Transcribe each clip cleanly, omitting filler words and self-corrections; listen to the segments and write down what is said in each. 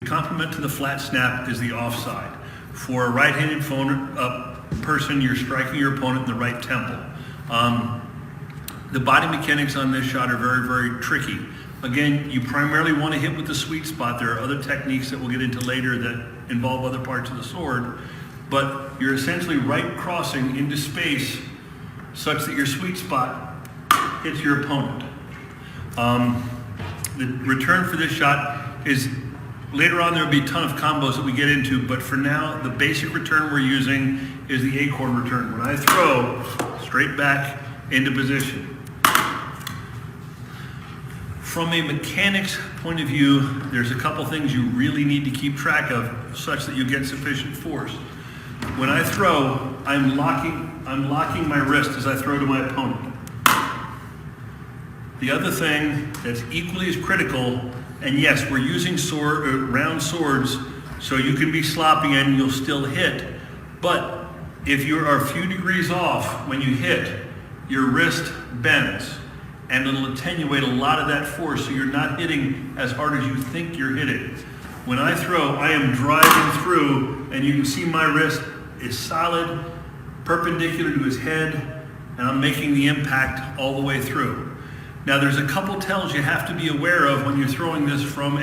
Complement to the flat snap is the offside. For a right-handed person, you're striking your opponent in the right temple. The body mechanics on this shot are very, very tricky. Again, you primarily want to hit with the sweet spot. There are other techniques that we'll get into later that involve other parts of the sword, but you're essentially right crossing into space such that your sweet spot hits your opponent. The return for this shot is, later on there will be a ton of combos that we get into, but for now, the basic return we're using is the acorn return. When I throw, straight back into position. From a mechanics point of view, there's a couple things you really need to keep track of such that you get sufficient force. When I throw, I'm locking my wrist as I throw to my opponent. The other thing that's equally as critical, and yes, we're using round swords, so you can be sloppy and you'll still hit, but if you are a few degrees off when you hit, your wrist bends, and it'll attenuate a lot of that force, so you're not hitting as hard as you think you're hitting. When I throw, I am driving through, and you can see my wrist is solid, perpendicular to his head, and I'm making the impact all the way through. Now there's a couple tells you have to be aware of when you're throwing this from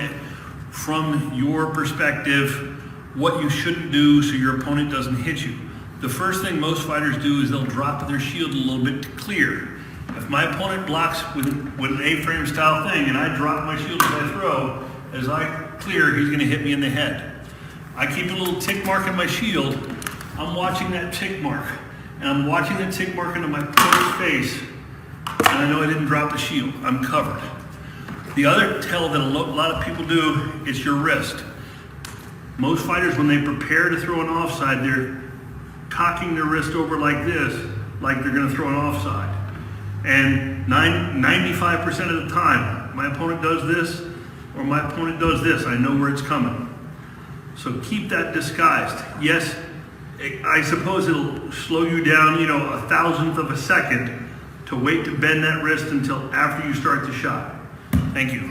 your perspective, what you shouldn't do so your opponent doesn't hit you. The first thing most fighters do is they'll drop their shield a little bit to clear. If my opponent blocks with an A-frame style thing and I drop my shield as I throw, as I clear, he's gonna hit me in the head. I keep a little tick mark in my shield. I'm watching that tick mark, and I'm watching that tick mark into my opponent's face, and I know I didn't drop the shield. I'm covered. The other tell that a lot of people do is your wrist. Most fighters, when they prepare to throw an offside, they're cocking their wrist over like this, like they're gonna throw an offside. And 95% of the time, my opponent does this, or my opponent does this. I know where it's coming. So keep that disguised. Yes, I suppose it'll slow you down, a 1,000th of a second to wait to bend that wrist until after you start the shot. Thank you.